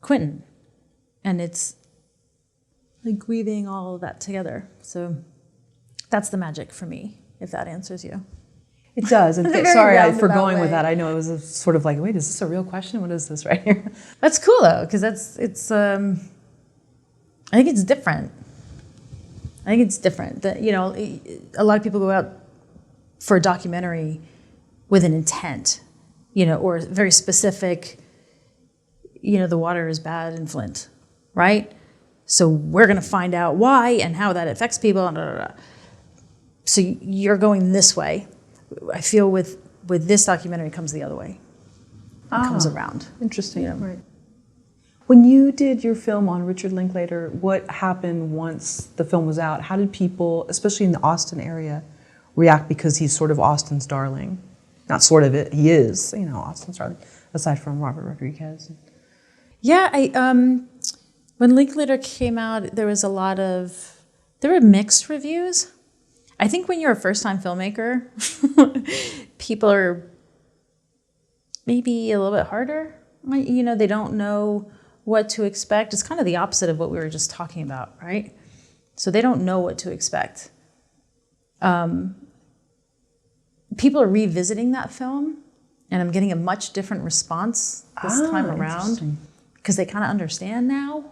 Quentin. And it's like weaving all of that together. So that's the magic for me, if that answers you. It does. And Very sorry for roundabout going way. with that. I know it was a sort of like, wait, is this a real question? What is this right here? That's cool though, because it's I think it's different. I think it's different. That, you know, a lot of people go out for a documentary with an intent, you know, or very specific, you know, the water is bad in Flint, right? So we're going to find out why and how that affects people. And So you're going this way. I feel with this documentary, it comes the other way. It comes around. Interesting. Yeah. Right. When you did your film on Richard Linklater, what happened once the film was out? How did people, especially in the Austin area, react, because he's sort of Austin's darling? Not sort of it, he is, you know, Austin's darling, aside from Robert Rodriguez. Yeah, when Linklater came out, there were mixed reviews. I think when you're a first-time filmmaker, people are maybe a little bit harder. You know, they don't know what to expect. It's kind of the opposite of what we were just talking about, right? So they don't know what to expect. People are revisiting that film, and I'm getting a much different response this time around, because they kind of understand now.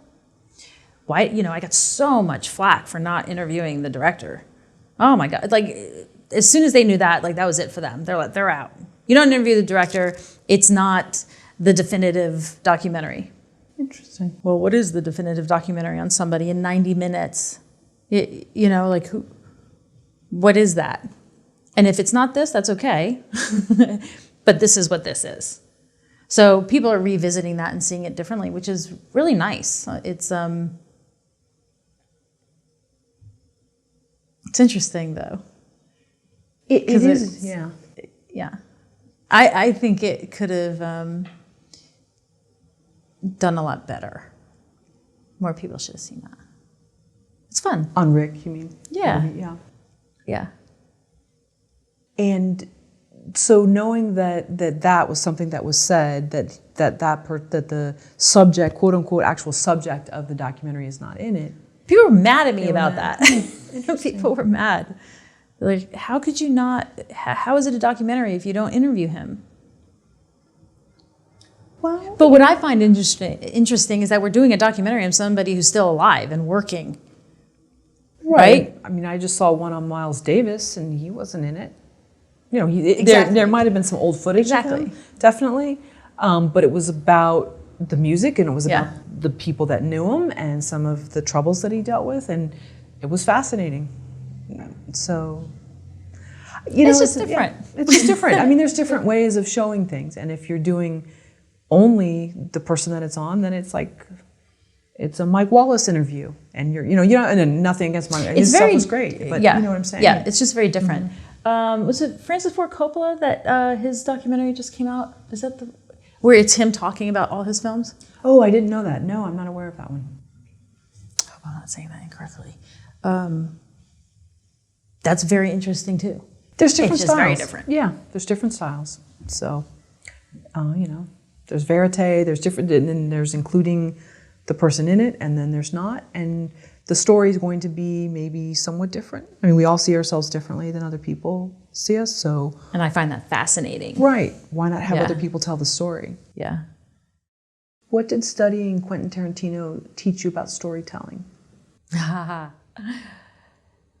Why, you know, I got so much flack for not interviewing the director. Oh my God, like as soon as they knew that, like that was it for them. They're out. You don't interview the director, it's not the definitive documentary. Interesting. Well, what is the definitive documentary on somebody in 90 minutes? You know, like what is that? And if it's not this, that's okay. But this is what this is. So people are revisiting that and seeing it differently, which is really nice. It's It's interesting though. It 'Cause is, yeah. Yeah. I think it could have done a lot better. More people should have seen that. It's fun. On Rick, you mean? Yeah. Yeah. Yeah. And so knowing that was something that was said, that the subject, quote unquote, actual subject of the documentary is not in it. People were mad at me They were about mad. that. People were mad. Like, how could you not? How is it a documentary if you don't interview him? Well, But what I find interesting is that we're doing a documentary on somebody who's still alive and working. Right? I mean, I just saw one on Miles Davis, and he wasn't in it. You know, Exactly. there might have been some old footage of him, definitely, but it was about the music, and it was about the people that knew him and some of the troubles that he dealt with, and it was fascinating. So, It's just different. It's just different. I mean, there's different ways of showing things, and if you're doing only the person that it's on, then it's like it's a Mike Wallace interview, and you know, and nothing against Mike. His stuff was great, but you know what I'm saying? Yeah, it's just very different. Was it Francis Ford Coppola that his documentary just came out? Is that where it's him talking about all his films? Oh, I didn't know that. No, I'm not aware of that one. I hope I'm not saying that incorrectly. That's very interesting too. There's different It's styles. just very different. Yeah, there's different styles. So, you know, there's verite, there's different, and then there's including the person in it, and then there's not. And the story is going to be maybe somewhat different. I mean, we all see ourselves differently than other people see us, so. And I find that fascinating. Right. Why not have Yeah. other people tell the story? Yeah. What did studying Quentin Tarantino teach you about storytelling?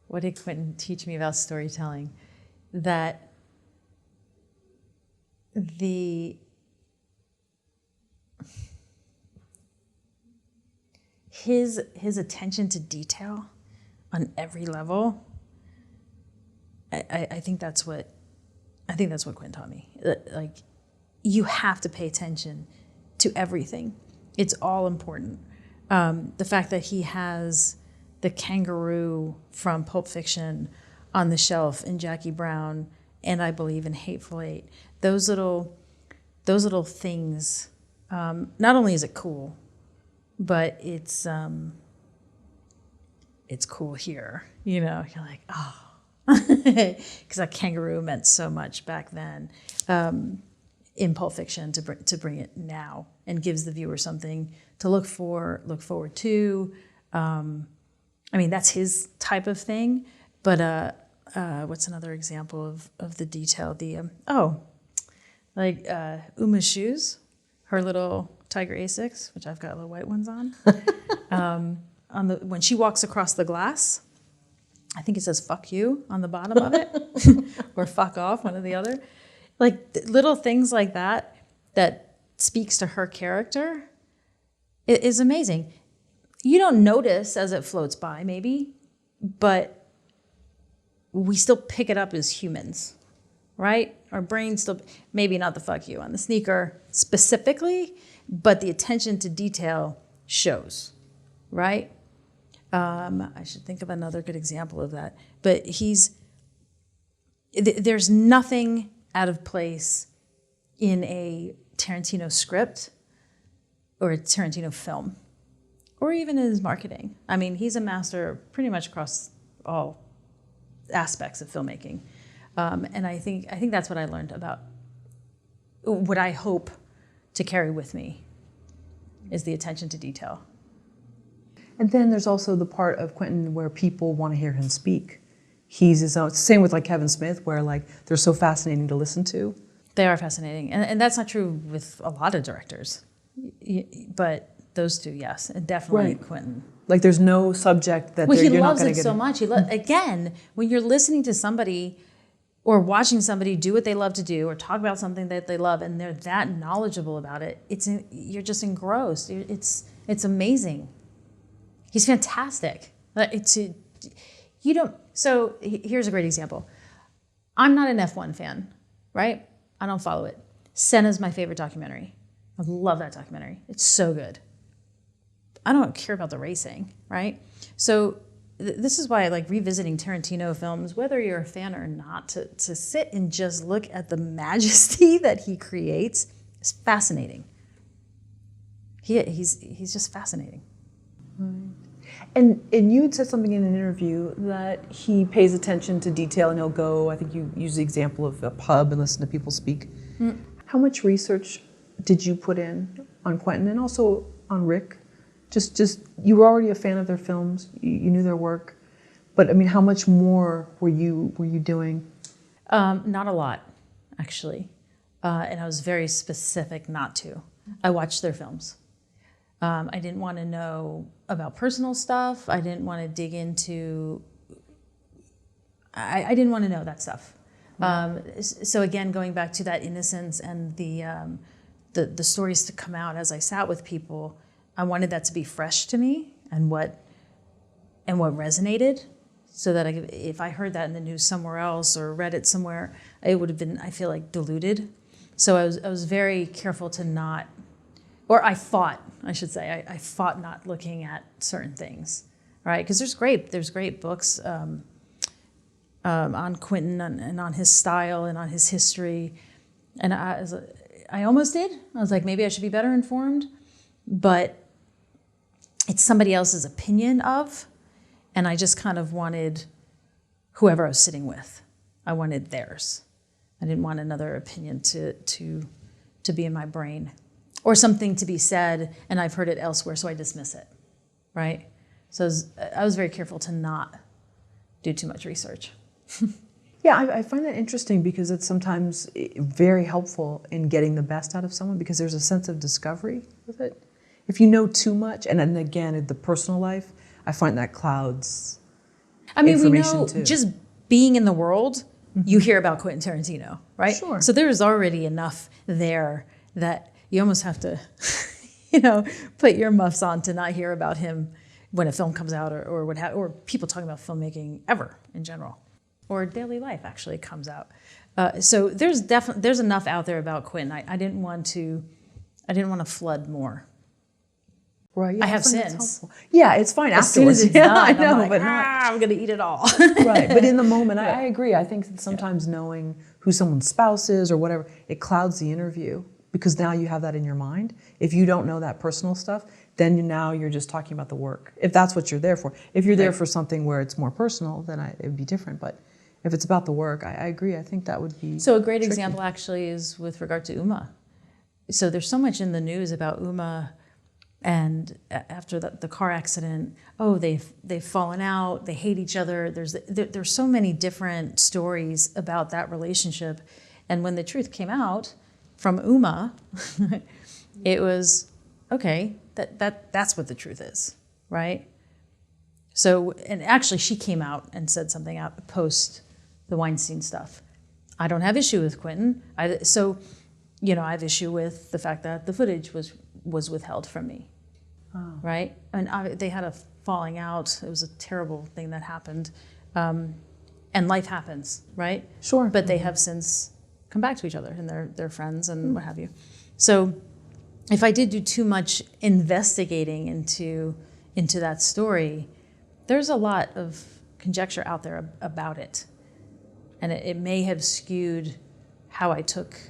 What did Quentin teach me about storytelling? That his attention to detail on every level, I think that's what Quentin taught me. Like, you have to pay attention to everything. It's all important. The fact that he has the kangaroo from Pulp Fiction on the shelf in Jackie Brown, and I believe in Hateful Eight. Those little things. Not only is it cool, but it's cool here. You know, you're like, oh, because that kangaroo meant so much back then in Pulp Fiction to bring it now, and gives the viewer something to look forward to. I mean, that's his type of thing. But what's another example of the detail? Uma's shoes, her little Tiger Asics, which I've got little white ones on. When she walks across the glass, I think it says "fuck you" on the bottom of it, or "fuck off," one or the other. Like little things like that speaks to her character. It is amazing. You don't notice as it floats by, maybe, but we still pick it up as humans, right? Our brains still, maybe not the "fuck you" on the sneaker specifically, but the attention to detail shows, right? I should think of another good example of that. But there's nothing out of place in a Tarantino script or a Tarantino film, or even in his marketing. I mean, he's a master pretty much across all aspects of filmmaking. And I think that's what I learned about what I hope to carry with me is the attention to detail. And then there's also the part of Quentin where people want to hear him speak. He's his own, same with like Kevin Smith, where like they're so fascinating to listen to. They are fascinating. And that's not true with a lot of directors. But those two, yes, and definitely Right. Quentin. Like there's no subject that Well, he you're not loves going it to get. so much. Again, when you're listening to somebody or watching somebody do what they love to do or talk about something that they love, and they're that knowledgeable about it, you're just engrossed. It's amazing. He's fantastic. So here's a great example. I'm not an F1 fan, right? I don't follow it. Senna's my favorite documentary. I love that documentary. It's so good. I don't care about the racing, right? So this is why I like revisiting Tarantino films, whether you're a fan or not, to sit and just look at the majesty that he creates is fascinating. He's just fascinating. Right. And you had said something in an interview that he pays attention to detail, and he'll go, I think you used the example of a pub and listen to people speak. How much research did you put in on Quentin and also on Rick? Just you were already a fan of their films, you knew their work, but I mean, how much more were you doing? Not a lot, actually, and I was very specific not to. I watched their films. I didn't want to know about personal stuff. I didn't want to dig into. I didn't want to know that stuff. So again, going back to that innocence and the stories to come out as I sat with people, I wanted that to be fresh to me and what resonated, so that if I heard that in the news somewhere else or read it somewhere, it would have been, I feel like, diluted. So I was very careful to not, or I fought not looking at certain things, right? Because there's great books on Quentin and on his style and on his history, and I almost did. I was like, maybe I should be better informed, but it's somebody else's opinion of, and I just kind of wanted whoever I was sitting with. I wanted theirs. I didn't want another opinion to be in my brain, or something to be said and I've heard it elsewhere, so I dismiss it, right? So I was very careful to not do too much research. Yeah, I find that interesting because it's sometimes very helpful in getting the best out of someone, because there's a sense of discovery with it. If you know too much, and then again, in the personal life, I find that clouds information too. Just being in the world, you hear about Quentin Tarantino, right? Sure. So there's already enough there that you almost have to, put your muffs on to not hear about him when a film comes out, or people talking about filmmaking ever in general, or daily life actually comes out. So there's enough out there about Quentin. I didn't want to flood more. Right. Yeah, I have sins. Yeah, it's fine As soon afterwards. as it's Yeah, done, I know, I'm like, but not. I'm going to eat it all. Right, but in the moment, I agree. I think that sometimes knowing who someone's spouse is or whatever, it clouds the interview, because now you have that in your mind. If you don't know that personal stuff, then now you're just talking about the work. If that's what you're there for. If you're there for something where it's more personal, then it would be different. But if it's about the work, I agree. I think that would be So a great tricky. example actually is with regard to Uma. So there's so much in the news about Uma, and after the car accident, they've fallen out, they hate each other. There's so many different stories about that relationship, and when the truth came out from Uma, it was okay. That's what the truth is, right? So, and actually, she came out and said something out post the Weinstein stuff. I don't have issue with Quentin. I have issue with the fact that the footage was withheld from me, right? And they had a falling out. It was a terrible thing that happened, and life happens, right? Sure. But they have since come back to each other, and they're friends and what have you. So, if I did do too much investigating into that story, there's a lot of conjecture out there about it, and it may have skewed how I took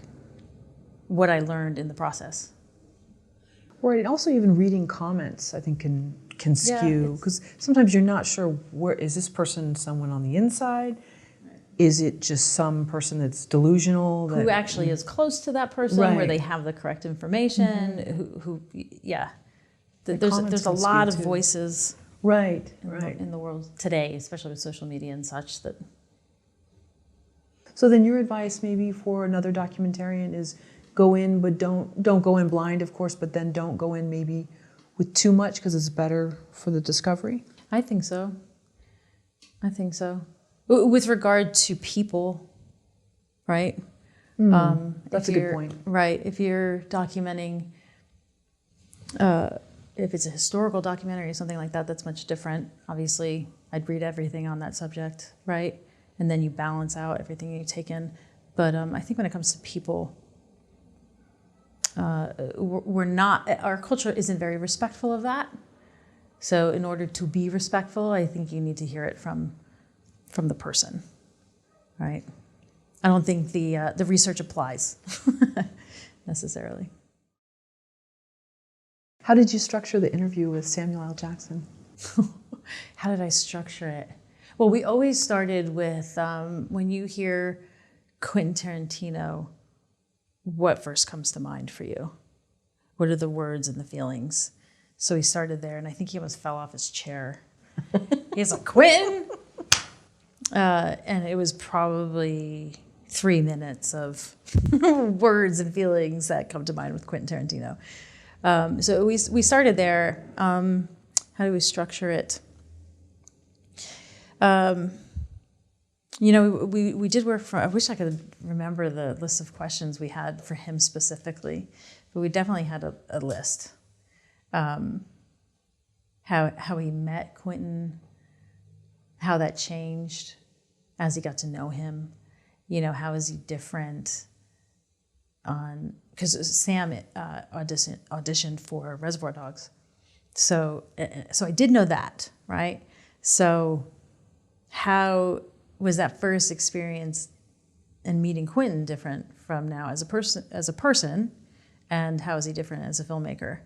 what I learned in the process. Right, and also even reading comments, I think, can skew, because sometimes you're not sure, where is this person someone on the inside? Is it just some person that's delusional? Who actually is close to that person, Right. where they have the correct information, There's a lot of voices Right, in the world today, especially with social media and such. That. So then your advice maybe for another documentarian is go in, but don't go in blind, of course, but then don't go in maybe with too much, because it's better for the discovery? I think so. With regard to people, right? That's a good point. Right. If you're documenting, if it's a historical documentary or something like that, that's much different. Obviously, I'd read everything on that subject, right? And then you balance out everything you take in. But I think when it comes to people, our culture isn't very respectful of that. So in order to be respectful, I think you need to hear it from the person, right? I don't think the research applies necessarily. How did you structure the interview with Samuel L. Jackson? How did I structure it? Well, we always started with, when you hear Quentin Tarantino, what first comes to mind for you? What are the words and the feelings? So we started there, and I think he almost fell off his chair. He's like, Quentin! And it was probably 3 minutes of words and feelings that come to mind with Quentin Tarantino. So we started there. How do we structure it? We did work for, I wish I could remember the list of questions we had for him specifically, but we definitely had a list. How he met Quentin, how that changed as he got to know him. How is he different because Sam auditioned for Reservoir Dogs. So I did know that, right? So how was that first experience in meeting Quentin different from now as a person, and how is he different as a filmmaker?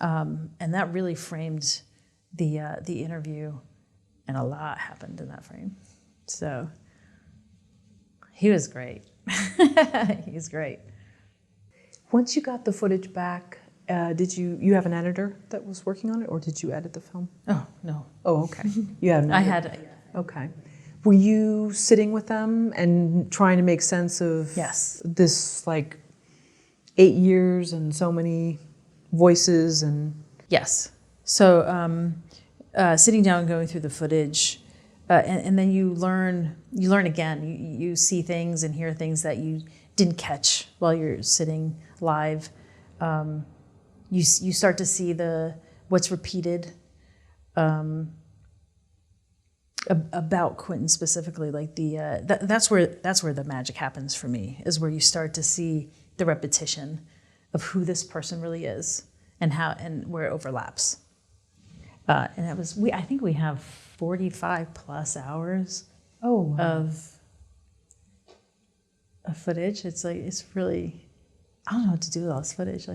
And that really framed the interview, and a lot happened in that frame. So he was great. He's great. Once you got the footage back, did you have an editor that was working on it, or did you edit the film? Oh, no. Oh, okay. You had an editor. I had. Okay. Were you sitting with them and trying to make sense of Yes. this, 8 years and so many voices and... Yes. So sitting down and going through the footage, and then you learn again. You see things and hear things that you didn't catch while you're sitting live. You start to see what's repeated about Quentin specifically. That's where the magic happens for me, is where you start to see the repetition of who this person really is and where it overlaps. And that was I think we have 45 plus hours of footage. It's really, I don't know what to do with all this footage.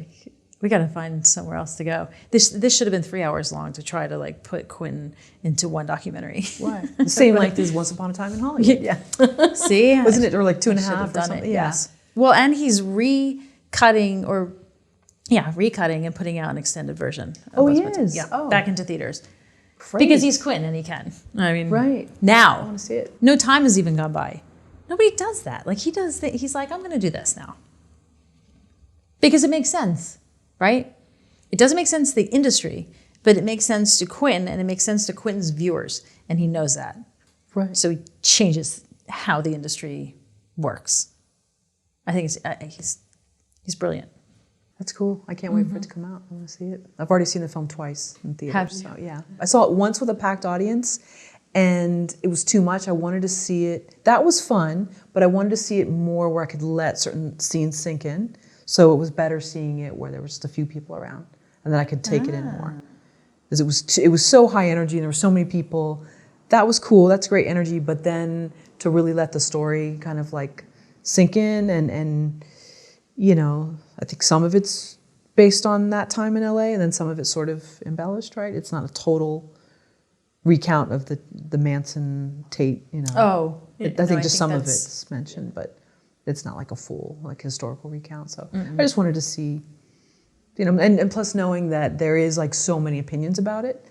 We got to find somewhere else to go. This should have been 3 hours long to try to put Quentin into one documentary. Right. The same length as Once Upon a Time in Hollywood. Yeah. See? Wasn't it, or 2.5 or done something? it, yes. Well, and he's recutting and putting out an extended version. Oh, he is? Yeah, Oh. back into theaters. Great. Because he's Quentin and he can. I mean, Right. now. I want to see it. No time has even gone by. Nobody does that. He's like, I'm going to do this now. Because it makes sense, right? It doesn't make sense to the industry, but it makes sense to Quentin, and it makes sense to Quentin's viewers, and he knows that. Right. So he changes how the industry works. I think he's brilliant. That's cool. I can't wait for it to come out. I want to see it. I've already seen the film twice in theaters. Have you? So yeah. I saw it once with a packed audience, and it was too much. I wanted to see it. That was fun, but I wanted to see it more where I could let certain scenes sink in. So it was better seeing it where there were just a few people around, and then I could take it in more. Because it was so high energy, and there were so many people. That was cool. That's great energy. But then to really let the story kind of sink in, and I think some of it's based on that time in LA, and then some of it's sort of embellished, right? It's not a total recount of the Manson Tate, Oh. I think just some of it's mentioned, but it's not a full historical recount. So I just wanted to see, and plus knowing that there is so many opinions about it,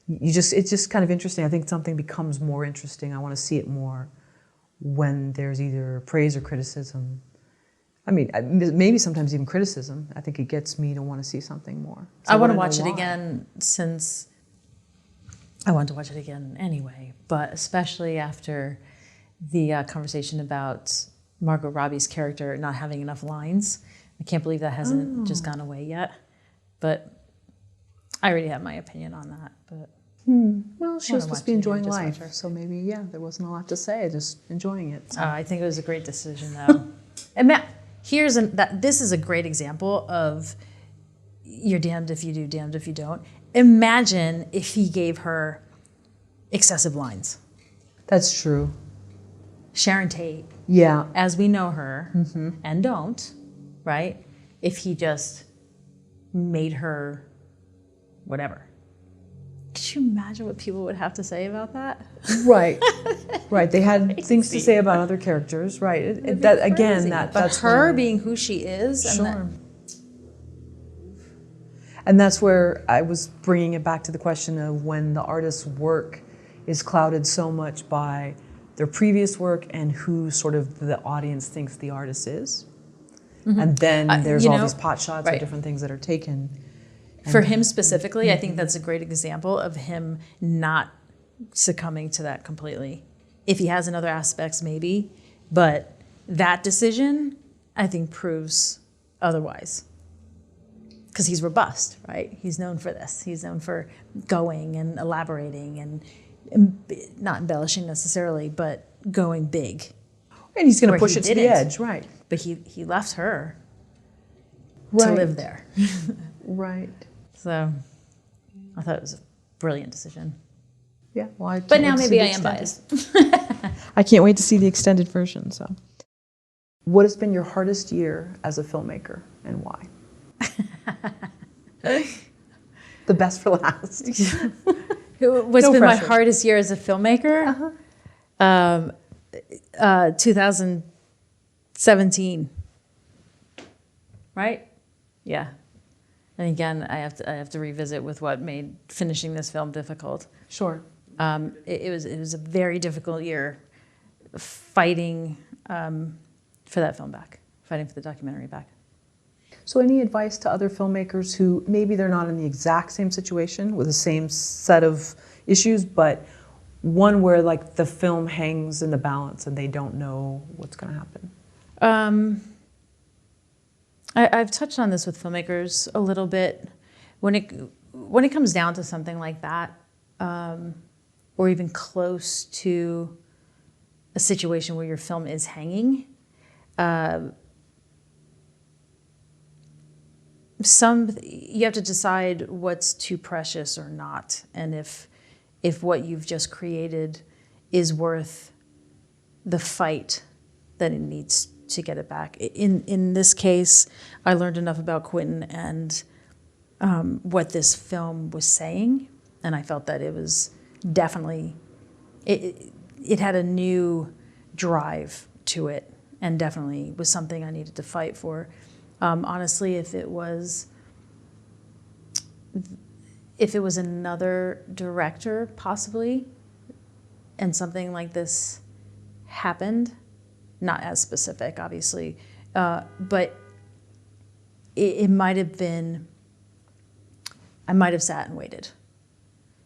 it's just kind of interesting. I think something becomes more interesting. I want to see it more when there's either praise or criticism. I mean, maybe sometimes even criticism. I think it gets me to want to see something more. So I want to watch it again, since I want to watch it again anyway, but especially after the conversation about Margot Robbie's character not having enough lines. I can't believe that hasn't just gone away yet. But I already have my opinion on that. But Well, she was supposed to be enjoying life, so maybe, there wasn't a lot to say, just enjoying it. So. I think it was a great decision, though. And Matt, this is a great example of you're damned if you do, damned if you don't. imagine if he gave her excessive lines. That's true. Sharon Tate, Yeah. as we know her, and don't, right? If he just made her whatever. Could you imagine what people would have to say about that? Right. Right. They had things to say about other characters. Right. But That's her where, being who she is. sure. And that's where I was bringing it back to the question of when the artist's work is clouded so much by their previous work and who sort of the audience thinks the artist is. And then there's all these pot shots or different things that are taken. For him specifically, I think that's a great example of him not succumbing to that completely. If he has in other aspects, maybe, but that decision, I think, proves otherwise. Because he's robust, right? He's known for this. He's known for going and elaborating and not embellishing necessarily, but going big. And he's going to push it to the edge, right? But he left her Right. to live there. Right. So I thought it was a brilliant decision. Yeah. Well, I But can't now wait to see maybe the I am extended. biased. I can't wait to see the extended version. So, what has been your hardest year as a filmmaker and why? The best for last. What's No been my pressure. hardest year as a filmmaker? 2017. Right? Yeah. And again, I have to revisit with what made finishing this film difficult. Sure. It was a very difficult year, fighting for that film back, fighting for the documentary back. So, any advice to other filmmakers who maybe they're not in the exact same situation with the same set of issues, but one where like the film hangs in the balance and they don't know what's going to happen? I've touched on this with filmmakers a little bit. When it comes down to something like that, or even close to a situation where your film is hanging, you have to decide what's too precious or not, and if what you've just created is worth the fight that it needs to get it back. In this case, I learned enough about Quentin and what this film was saying, and I felt that it was definitely, it had a new drive to it, and definitely was something I needed to fight for. Honestly, if it was another director, possibly, and something like this happened, not as specific, obviously, but it might have been, I might have sat and waited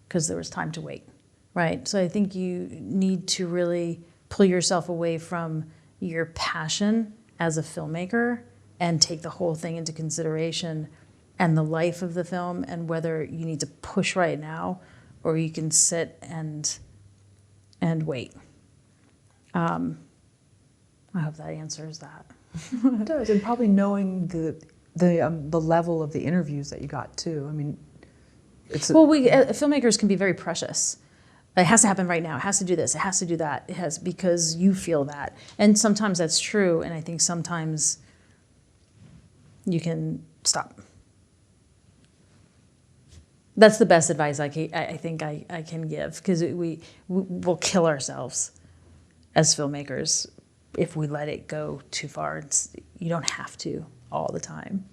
because there was time to wait, right? So I think you need to really pull yourself away from your passion as a filmmaker and take the whole thing into consideration and the life of the film and whether you need to push right now or you can sit and wait. I hope that answers that. It does, and probably knowing the level of the interviews that you got too. I mean, filmmakers can be very precious. It has to happen right now. It has to do this. It has to do that. It has because you feel that, and sometimes that's true. And I think sometimes you can stop. That's the best advice I think I can give because we'll kill ourselves as filmmakers if we let it go too far. You don't have to all the time.